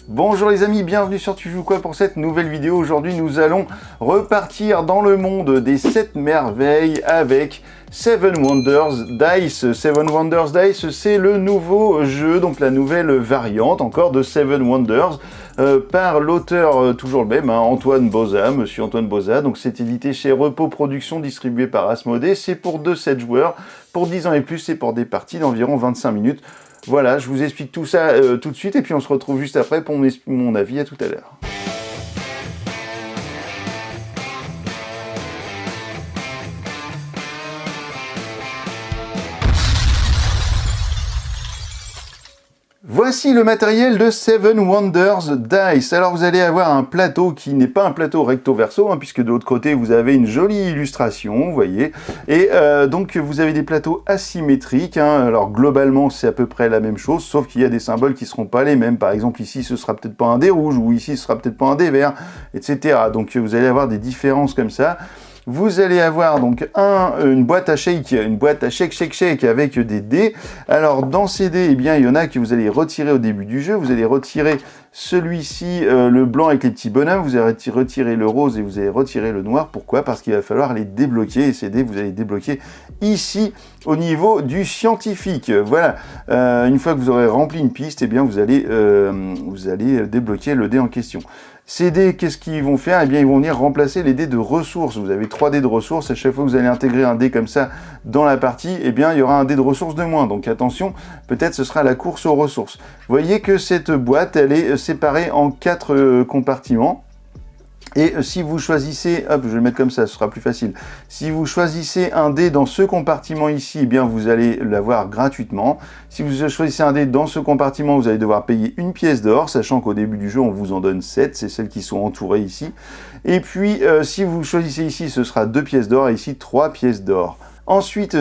Bonjour les amis, bienvenue sur Tu joues quoi pour cette nouvelle vidéo. Aujourd'hui nous allons repartir dans le monde des 7 merveilles avec Seven Wonders Dice. Seven Wonders Dice, c'est le nouveau jeu, donc la nouvelle variante encore de Seven Wonders par l'auteur toujours le même, Antoine Boza, monsieur Antoine Boza. Donc c'est édité chez Repos Productions, distribué par Asmodée. C'est pour 2-7 joueurs, pour 10 ans et plus, c'est pour des parties d'environ 25 minutes. Voilà, je vous explique tout ça tout de suite et puis on se retrouve juste après pour mon avis. À tout à l'heure. Voici le matériel de Seven Wonders Dice. Alors vous allez avoir un plateau qui n'est pas un plateau recto-verso, puisque de l'autre côté vous avez une jolie illustration, vous voyez. Et donc vous avez des plateaux asymétriques. Alors globalement c'est à peu près la même chose, sauf qu'il y a des symboles qui ne seront pas les mêmes. Par exemple ici ce sera peut-être pas un dé rouge, ou ici ce sera peut-être pas un dé vert, etc. Donc vous allez avoir des différences comme ça. Vous allez avoir donc une boîte à shake, avec des dés. Alors dans ces dés, eh bien, il y en a que vous allez retirer au début du jeu. Vous allez retirer celui-ci, le blanc avec les petits bonhommes. Vous allez retirer le rose et vous allez retirer le noir. Pourquoi? Parce qu'il va falloir les débloquer. Et ces dés, vous allez les débloquer ici au niveau du scientifique. Voilà. Une fois que vous aurez rempli une piste, eh bien, vous allez débloquer le dé en question. Ces dés, qu'est-ce qu'ils vont faire? Eh bien, ils vont venir remplacer les dés de ressources. Vous avez 3 dés de ressources. À chaque fois que vous allez intégrer un dé comme ça dans la partie, eh bien, il y aura un dé de ressources de moins. Donc attention, peut-être ce sera la course aux ressources. Vous voyez que cette boîte, elle est séparée en 4 compartiments. Et si vous choisissez, hop, je vais le mettre comme ça, ce sera plus facile. Si vous choisissez un dé dans ce compartiment ici, eh bien vous allez l'avoir gratuitement. Si vous choisissez un dé dans ce compartiment, vous allez devoir payer une pièce d'or, sachant qu'au début du jeu, on vous en donne 7, c'est celles qui sont entourées ici. Et puis, si vous choisissez ici, ce sera 2 pièces d'or, et ici 3 pièces d'or. Ensuite,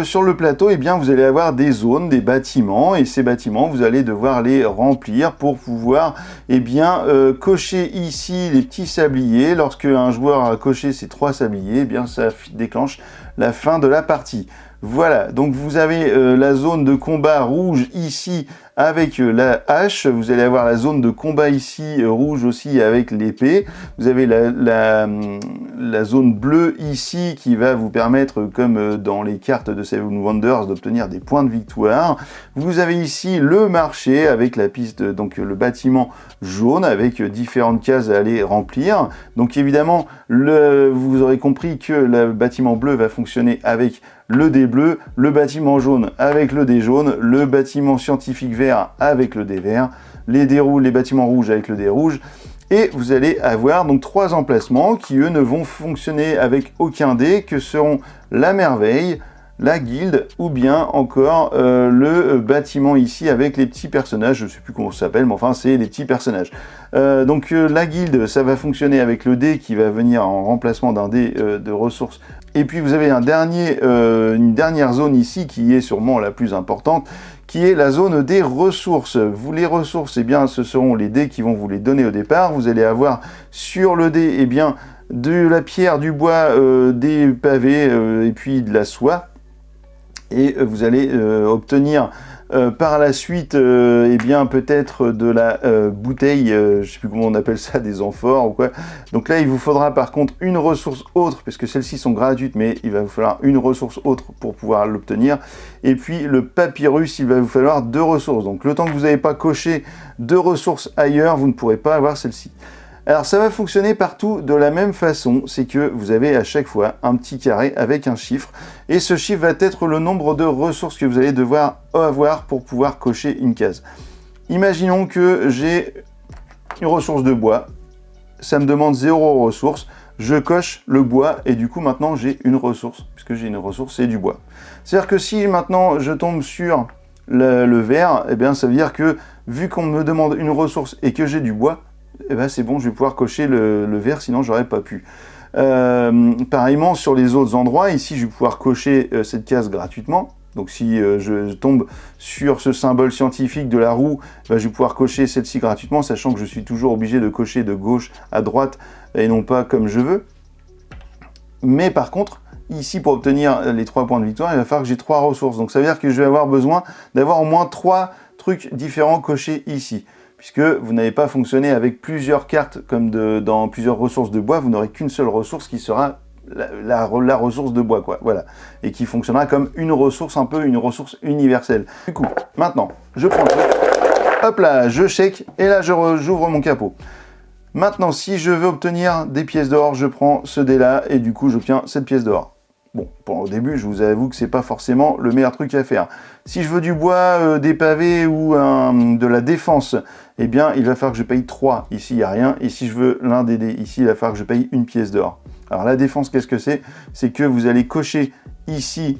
sur le plateau, eh bien, vous allez avoir des zones, des bâtiments, et ces bâtiments, vous allez devoir les remplir pour pouvoir, eh bien, cocher ici les petits sabliers. Lorsque un joueur a coché ces 3 sabliers, eh bien, ça déclenche la fin de la partie. Voilà, donc vous avez la zone de combat rouge ici avec la hache, vous allez avoir la zone de combat ici rouge aussi avec l'épée, vous avez la zone bleue ici qui va vous permettre, comme dans les cartes de Seven Wonders, d'obtenir des points de victoire. Vous avez ici le marché avec la piste, donc le bâtiment jaune avec différentes cases à aller remplir. Donc évidemment, vous aurez compris que le bâtiment bleu va fonctionner avec le dé bleu, le bâtiment jaune avec le dé jaune, le bâtiment scientifique vert avec le dé vert, les bâtiments rouges avec le dé rouge. Et vous allez avoir donc 3 emplacements qui, eux, ne vont fonctionner avec aucun dé, que seront la merveille, la guilde, ou bien encore le bâtiment ici avec les petits personnages, je ne sais plus comment ça s'appelle, mais enfin c'est les petits personnages. Donc la guilde, ça va fonctionner avec le dé qui va venir en remplacement d'un dé de ressources. Et puis vous avez une dernière zone ici qui est sûrement la plus importante, qui est la zone des ressources. Les ressources, eh bien, ce seront les dés qui vont vous les donner au départ. Vous allez avoir sur le dé, eh bien, de la pierre, du bois, des pavés et puis de la soie. Et vous allez obtenir par la suite, eh bien peut-être de la bouteille, je ne sais plus comment on appelle ça, des amphores ou quoi. Donc là, il vous faudra par contre une ressource autre, puisque celles-ci sont gratuites, mais il va vous falloir une ressource autre pour pouvoir l'obtenir. Et puis le papyrus, il va vous falloir 2 ressources. Donc le temps que vous n'avez pas coché 2 ressources ailleurs, vous ne pourrez pas avoir celle-ci. Alors ça va fonctionner partout de la même façon, c'est que vous avez à chaque fois un petit carré avec un chiffre, et ce chiffre va être le nombre de ressources que vous allez devoir avoir pour pouvoir cocher une case. Imaginons que j'ai une ressource de bois, ça me demande 0 ressources, je coche le bois, et du coup maintenant j'ai une ressource, puisque j'ai une ressource, c'est du bois. C'est-à-dire que si maintenant je tombe sur le vert, eh bien ça veut dire que vu qu'on me demande une ressource et que j'ai du bois, eh ben c'est bon, je vais pouvoir cocher le vert, sinon j'aurais pas pu. Pareillement sur les autres endroits, ici je vais pouvoir cocher cette case gratuitement. Donc si je tombe sur ce symbole scientifique de la roue, ben, je vais pouvoir cocher celle-ci gratuitement, sachant que je suis toujours obligé de cocher de gauche à droite et non pas comme je veux. Mais par contre, ici pour obtenir les 3 points de victoire, il va falloir que j'ai 3 ressources. Donc ça veut dire que je vais avoir besoin d'avoir au moins 3 trucs différents cochés ici. puisque vous n'avez pas fonctionné avec plusieurs cartes comme dans plusieurs ressources de bois, vous n'aurez qu'une seule ressource qui sera la ressource de bois, quoi, voilà, et qui fonctionnera comme une ressource, un peu une ressource universelle. Du coup, maintenant, je prends le truc, hop là, je shake, et là j'ouvre mon capot. Maintenant, si je veux obtenir des pièces d'or, je prends ce dé là, et du coup j'obtiens cette pièce d'or. Bon, au début, je vous avoue que c'est pas forcément le meilleur truc à faire. Si je veux du bois, des pavés ou de la défense, eh bien, il va falloir que je paye 3. Ici, il n'y a rien. Et si je veux l'un des dés, ici, il va falloir que je paye une pièce d'or. Alors, la défense, qu'est-ce que c'est? C'est que vous allez cocher ici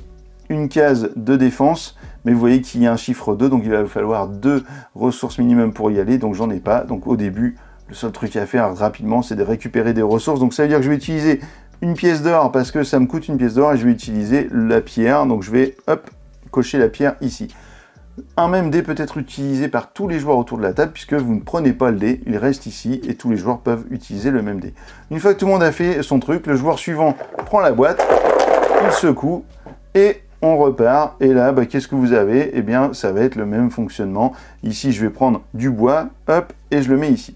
une case de défense, mais vous voyez qu'il y a un chiffre 2, donc il va falloir 2 ressources minimum pour y aller, donc j'en ai pas. Donc, au début, le seul truc à faire rapidement, c'est de récupérer des ressources. Donc, ça veut dire que je vais utiliser une pièce d'or parce que ça me coûte une pièce d'or et je vais utiliser la pierre. Donc je vais, hop, cocher la pierre ici. Un même dé peut être utilisé par tous les joueurs autour de la table puisque vous ne prenez pas le dé, il reste ici et tous les joueurs peuvent utiliser le même dé. Une fois que tout le monde a fait son truc, le joueur suivant prend la boîte, il secoue et on repart. Et là, qu'est-ce que vous avez? Eh bien, ça va être le même fonctionnement. Ici, je vais prendre du bois, hop, et je le mets ici.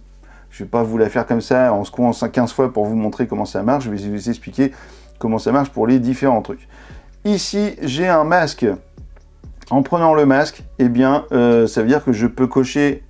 Je ne vais pas vous la faire comme ça en secouant 15 fois pour vous montrer comment ça marche. Je vais vous expliquer comment ça marche pour les différents trucs. Ici, j'ai un masque. En prenant le masque, eh bien, ça veut dire que je peux cocher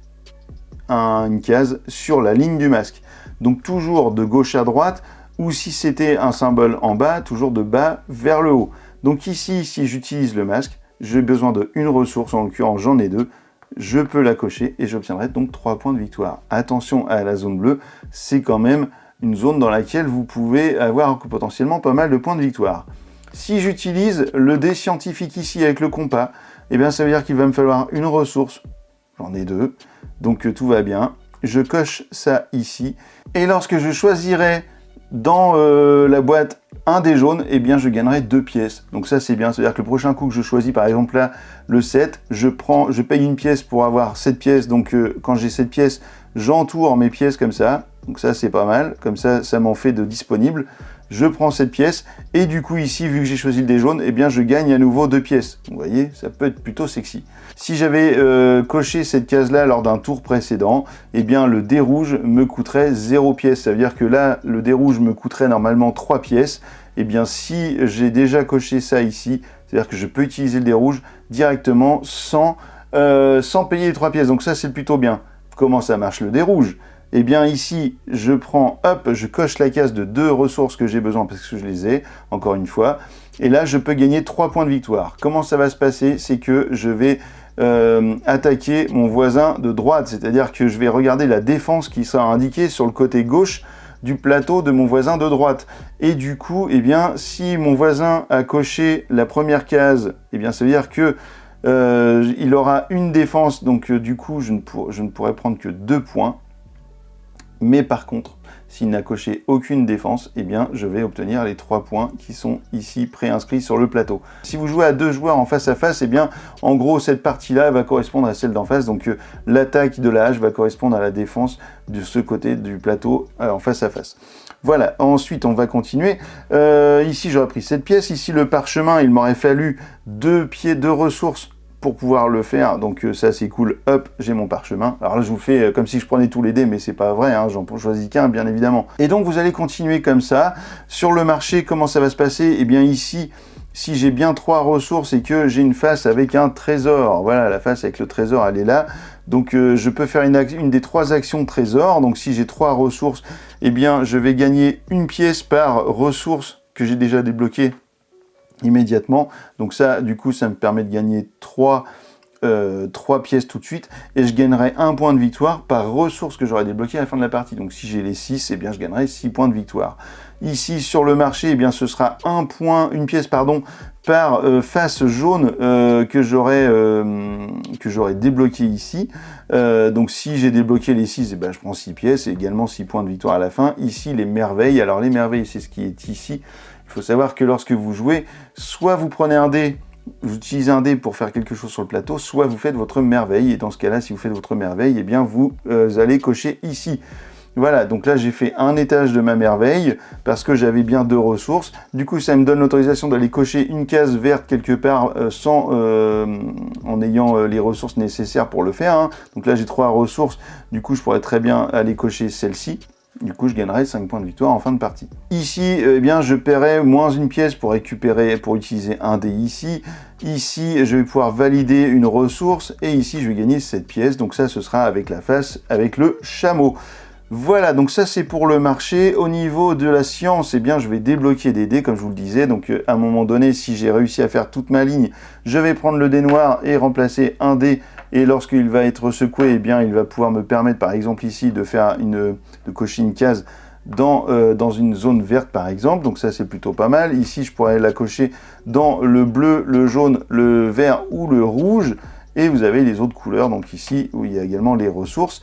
une case sur la ligne du masque. Donc toujours de gauche à droite, ou si c'était un symbole en bas, toujours de bas vers le haut. Donc ici, si j'utilise le masque, j'ai besoin d'une ressource, en l'occurrence j'en ai 2. Je peux la cocher et j'obtiendrai donc 3 points de victoire. Attention à la zone bleue, c'est quand même une zone dans laquelle vous pouvez avoir potentiellement pas mal de points de victoire. Si j'utilise le dé scientifique ici avec le compas, eh bien ça veut dire qu'il va me falloir une ressource. J'en ai 2, donc tout va bien. Je coche ça ici. Et lorsque je choisirai dans la boîte un dé jaune, eh bien je gagnerai 2 pièces. Donc ça c'est bien, c'est-à-dire que le prochain coup que je choisis, par exemple là, le 7, je paye une pièce pour avoir 7 pièces, donc quand j'ai 7 pièces, j'entoure mes pièces comme ça. Donc ça c'est pas mal, comme ça, ça m'en fait de disponibles. Je prends cette pièce, et du coup ici, vu que j'ai choisi le dé jaune, eh bien je gagne à nouveau 2 pièces. Vous voyez, ça peut être plutôt sexy. Si j'avais coché cette case-là lors d'un tour précédent, eh bien le dé rouge me coûterait 0 pièces. Ça veut dire que là, le dé rouge me coûterait normalement 3 pièces. Eh bien si j'ai déjà coché ça ici, c'est-à-dire que je peux utiliser le dé rouge directement sans payer les 3 pièces. Donc ça c'est plutôt bien. Comment ça marche le dé rouge? Eh bien ici, je prends, hop, je coche la case de 2 ressources que j'ai besoin parce que je les ai, encore une fois. Et là, je peux gagner 3 points de victoire. Comment ça va se passer? C'est que je vais attaquer mon voisin de droite, c'est-à-dire que je vais regarder la défense qui sera indiquée sur le côté gauche du plateau de mon voisin de droite. Et du coup, eh bien, si mon voisin a coché la première case, eh bien, ça veut dire que il aura une défense, donc du coup, je ne pourrai prendre que 2 points. Mais par contre, s'il n'a coché aucune défense, eh bien, je vais obtenir les 3 points qui sont ici préinscrits sur le plateau. Si vous jouez à 2 joueurs en face à face, eh bien, en gros, cette partie-là va correspondre à celle d'en face. Donc, l'attaque de la hache va correspondre à la défense de ce côté du plateau en face à face. Voilà, ensuite, on va continuer. Ici, j'aurais pris cette pièce. Ici, le parchemin, il m'aurait fallu 2 ressources pour pouvoir le faire, donc ça c'est cool, hop, j'ai mon parchemin. Alors là je vous fais comme si je prenais tous les dés, mais c'est pas vrai, hein, j'en choisis qu'un bien évidemment. Et donc vous allez continuer comme ça. Sur le marché, comment ça va se passer? Eh bien ici, si j'ai bien 3 ressources et que j'ai une face avec un trésor, voilà, la face avec le trésor, elle est là. Donc je peux faire une des 3 actions trésor. Donc si j'ai 3 ressources, eh bien je vais gagner une pièce par ressource que j'ai déjà débloquée immédiatement. Donc ça, du coup, ça me permet de gagner 3 pièces tout de suite, et je gagnerai 1 point de victoire par ressource que j'aurai débloqué à la fin de la partie. Donc si j'ai les 6, eh bien je gagnerai 6 points de victoire. Ici, sur le marché, eh bien ce sera une pièce, pardon, par face jaune que j'aurai débloqué ici. Donc si j'ai débloqué les 6, eh ben, je prends 6 pièces et également 6 points de victoire à la fin. Ici, les merveilles. Alors les merveilles, c'est ce qui est ici. Il faut savoir que lorsque vous jouez, soit vous prenez un dé, vous utilisez un dé pour faire quelque chose sur le plateau, soit vous faites votre merveille. Et dans ce cas-là, si vous faites votre merveille, eh bien vous allez cocher ici. Voilà, donc là j'ai fait un étage de ma merveille parce que j'avais bien 2 ressources. Du coup, ça me donne l'autorisation d'aller cocher une case verte quelque part en ayant les ressources nécessaires pour le faire. Hein. Donc là j'ai 3 ressources, du coup je pourrais très bien aller cocher celle-ci. Du coup, je gagnerai 5 points de victoire en fin de partie. Ici, eh bien, je paierai moins une pièce pour récupérer, pour utiliser un dé ici. Ici, je vais pouvoir valider une ressource. Et ici, je vais gagner cette pièce. Donc ça, ce sera avec la face, avec le chameau. Voilà, donc ça c'est pour le marché. Au niveau de la science, eh bien je vais débloquer des dés comme je vous le disais. Donc à un moment donné, si j'ai réussi à faire toute ma ligne, je vais prendre le dé noir et remplacer un dé. Et lorsqu'il va être secoué, eh bien il va pouvoir me permettre par exemple ici de faire de cocher une case dans une zone verte par exemple. Donc ça c'est plutôt pas mal. Ici je pourrais la cocher dans le bleu, le jaune, le vert ou le rouge. Et vous avez les autres couleurs, donc ici où il y a également les ressources.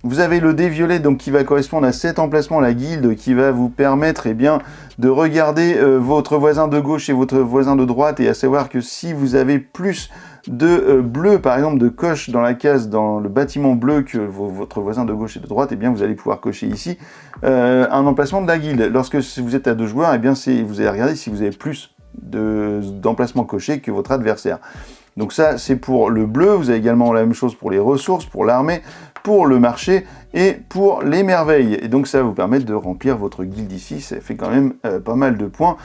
Vous avez le dé violet donc, qui va correspondre à cet emplacement, la guilde, qui va vous permettre eh bien, de regarder votre voisin de gauche et votre voisin de droite, et à savoir que si vous avez plus de bleu, par exemple de coche dans la case, dans le bâtiment bleu que votre voisin de gauche et de droite, eh bien, vous allez pouvoir cocher ici un emplacement de la guilde. Lorsque vous êtes à 2 joueurs, eh bien, vous allez regarder si vous avez plus d'emplacements cochés que votre adversaire. Donc ça, c'est pour le bleu. Vous avez également la même chose pour les ressources, pour l'armée, pour le marché et pour les merveilles. Et donc ça va vous permettre de remplir votre guilde ici. Ça fait quand même pas mal de points.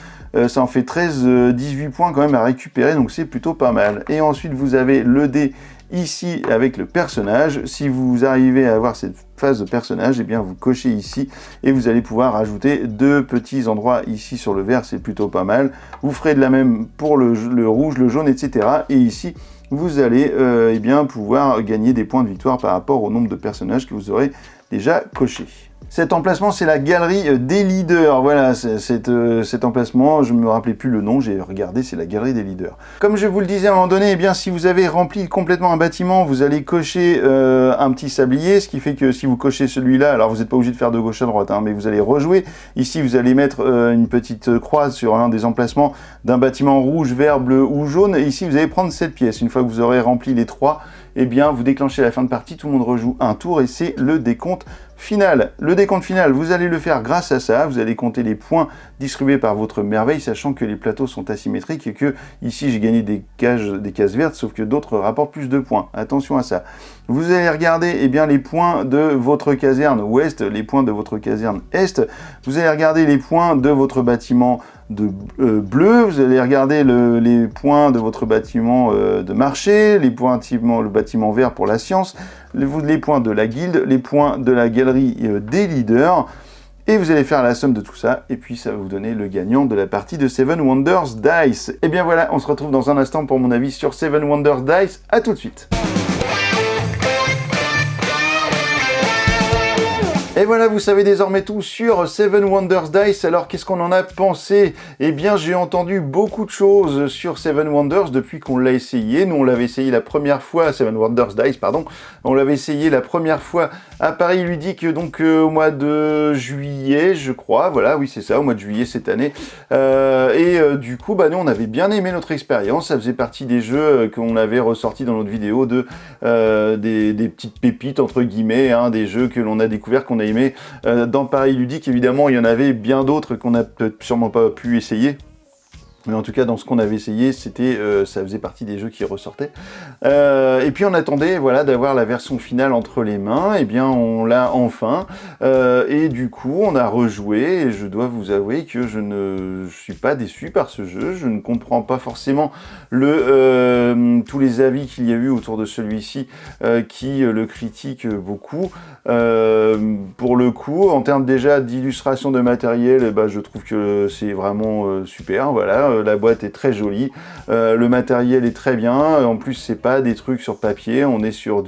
Ça en fait 18 points quand même à récupérer, donc c'est plutôt pas mal. Et ensuite, vous avez le dé ici avec le personnage. Si vous arrivez à avoir cette phase de personnage, eh bien vous cochez ici et vous allez pouvoir ajouter 2 petits endroits ici sur le vert, c'est plutôt pas mal. Vous ferez de la même pour le rouge, le jaune, etc. Et ici, vous allez eh bien, pouvoir gagner des points de victoire par rapport au nombre de personnages que vous aurez déjà cochés. Cet emplacement, c'est la galerie des leaders. Voilà, cet emplacement, je ne me rappelais plus le nom, j'ai regardé, c'est la galerie des leaders. Comme je vous le disais à un moment donné, eh bien, si vous avez rempli complètement un bâtiment, vous allez cocher un petit sablier, ce qui fait que si vous cochez celui-là, alors vous n'êtes pas obligé de faire de gauche à droite, hein, mais vous allez rejouer. Ici, vous allez mettre une petite croix sur l'un des emplacements d'un bâtiment rouge, vert, bleu ou jaune. Et ici, vous allez prendre cette pièce. Une fois que vous aurez rempli les 3, eh bien, vous déclenchez la fin de partie, tout le monde rejoue un tour et c'est le décompte final. Le décompte final, vous allez le faire grâce à ça. Vous allez compter les points distribués par votre merveille, sachant que les plateaux sont asymétriques et que ici j'ai gagné des cases vertes, sauf que d'autres rapportent plus de points. Attention à ça. Vous allez regarder eh bien, les points de votre caserne ouest, les points de votre caserne est. Vous allez regarder les points de votre bâtiment bleu, vous allez regarder les points de votre bâtiment de marché, le bâtiment vert pour la science, les points de la guilde, les points de la galerie des leaders, et vous allez faire la somme de tout ça, et puis ça va vous donner le gagnant de la partie de Seven Wonders Dice. Et bien voilà, on se retrouve dans un instant pour mon avis sur Seven Wonders Dice, à tout de suite. Et voilà, vous savez désormais tout sur Seven Wonders Dice. Alors, qu'est-ce qu'on en a pensé? Eh bien, j'ai entendu beaucoup de choses sur Seven Wonders depuis qu'on l'a essayé. Nous, on l'avait essayé la première fois, Seven Wonders Dice, pardon. On l'avait essayé la première fois à Paris Ludique, donc au mois de juillet, je crois. Voilà, oui, c'est ça, au mois de juillet cette année. Du coup, bah, nous, on avait bien aimé notre expérience. Ça faisait partie des jeux qu'on avait ressortis dans notre vidéo des petites pépites, entre guillemets, hein, des jeux que l'on a découvert, qu'on a aimé. Dans Paris Ludique, évidemment, il y en avait bien d'autres qu'on n'a peut-être sûrement pas pu essayer. Mais en tout cas, dans ce qu'on avait essayé, ça faisait partie des jeux qui ressortaient. Et puis on attendait, voilà, d'avoir la version finale entre les mains. Et bien, on l'a enfin. Et du coup, on a rejoué. Et je dois vous avouer que je ne suis pas déçu par ce jeu. Je ne comprends pas forcément tous les avis qu'il y a eu autour de celui-ci qui le critiquent beaucoup. Pour le coup, en termes déjà d'illustration de matériel, eh ben, je trouve que c'est vraiment super. Voilà. La boîte est très jolie, le matériel est très bien, en plus c'est pas des trucs sur papier, on est sur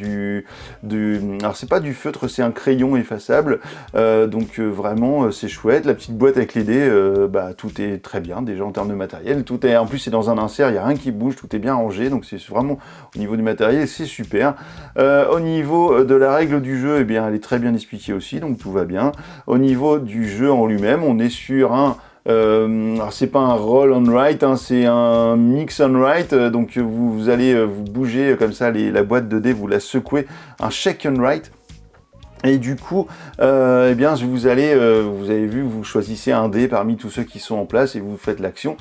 alors c'est pas du feutre, c'est un crayon effaçable, donc vraiment c'est chouette. La petite boîte avec les dés, bah, tout est très bien déjà en termes de matériel, en plus c'est dans un insert, il n'y a rien qui bouge, tout est bien rangé, donc c'est vraiment au niveau du matériel c'est super. Au niveau de la règle du jeu, eh bien elle est très bien expliquée aussi, donc tout va bien. Au niveau du jeu en lui-même, on est sur alors c'est pas un roll on write, hein, c'est un mix on write, donc vous allez vous bouger comme ça la boîte de dés, vous la secouez, un shake on write. Et du coup, eh bien, vous avez vu, vous choisissez un dé parmi tous ceux qui sont en place et vous faites l'action.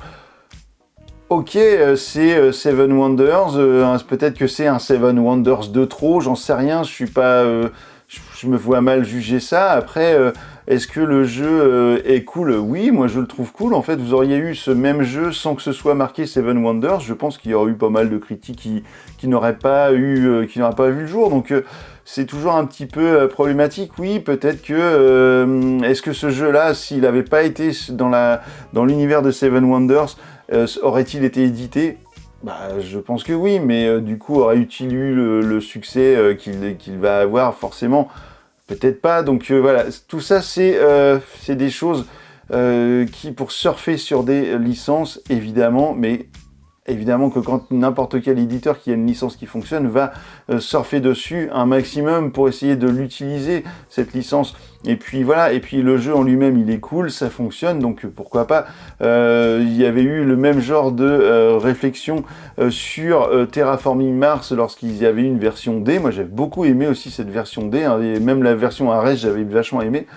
Ok, c'est Seven Wonders, peut-être que c'est un Seven Wonders de trop, j'en sais rien, je suis pas, je me vois mal juger ça. Après, est-ce que le jeu est cool? Oui, moi je le trouve cool. En fait, vous auriez eu ce même jeu sans que ce soit marqué Seven Wonders, je pense qu'il y aurait eu pas mal de critiques qui n'auraient pas vu le jour. Donc c'est toujours un petit peu problématique. Oui, peut-être que est-ce que ce jeu-là, s'il n'avait pas été dans l'univers de Seven Wonders, aurait-il été édité? Bah, je pense que oui, mais du coup, aurait-il eu le succès qu'il va avoir forcément? Peut-être pas. Donc voilà, tout ça, c'est des choses qui, pour surfer sur des licences, évidemment, mais évidemment que quand n'importe quel éditeur qui a une licence qui fonctionne va surfer dessus un maximum pour essayer de l'utiliser, cette licence. Et puis voilà, et puis le jeu en lui-même, il est cool, ça fonctionne, donc pourquoi pas. Il y avait eu le même genre de réflexion sur Terraforming Mars lorsqu'il y avait une version D. Moi, j'avais beaucoup aimé aussi cette version D, hein, et même la version Ares, j'avais vachement aimé.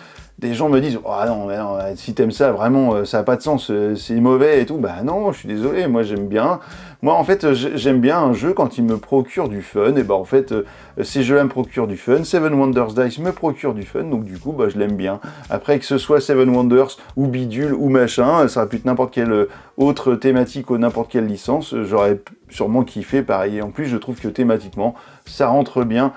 Des gens me disent « Oh non, si t'aimes ça, vraiment, ça n'a pas de sens, c'est mauvais et tout. » Bah non, je suis désolé, moi j'aime bien. Moi, en fait, j'aime bien un jeu quand il me procure du fun. Et bah en fait, ces jeux-là me procurent du fun. Seven Wonders Dice me procure du fun, donc du coup, bah je l'aime bien. Après, que ce soit Seven Wonders ou Bidule ou machin, ça aurait pu être n'importe quelle autre thématique ou n'importe quelle licence, j'aurais sûrement kiffé pareil. Et en plus, je trouve que thématiquement, ça rentre bien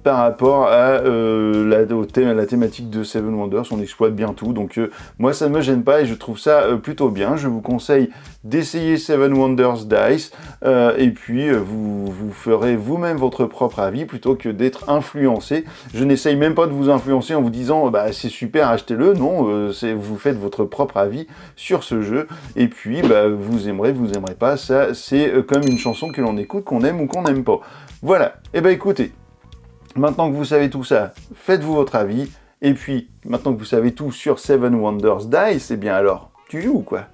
par rapport à la thématique de Seven Wonders, on exploite bien tout, donc moi ça ne me gêne pas et je trouve ça plutôt bien. Je vous conseille d'essayer Seven Wonders Dice et puis vous ferez vous-même votre propre avis plutôt que d'être influencé. Je n'essaye même pas de vous influencer en vous disant bah c'est super, achetez-le. Non, vous faites votre propre avis sur ce jeu et puis bah, vous aimerez pas, ça c'est comme une chanson que l'on écoute, qu'on aime ou qu'on n'aime pas. Voilà, et ben écoutez, maintenant que vous savez tout ça, faites-vous votre avis, et puis maintenant que vous savez tout sur Seven Wonders Dice, et bien alors, tu joues ou quoi?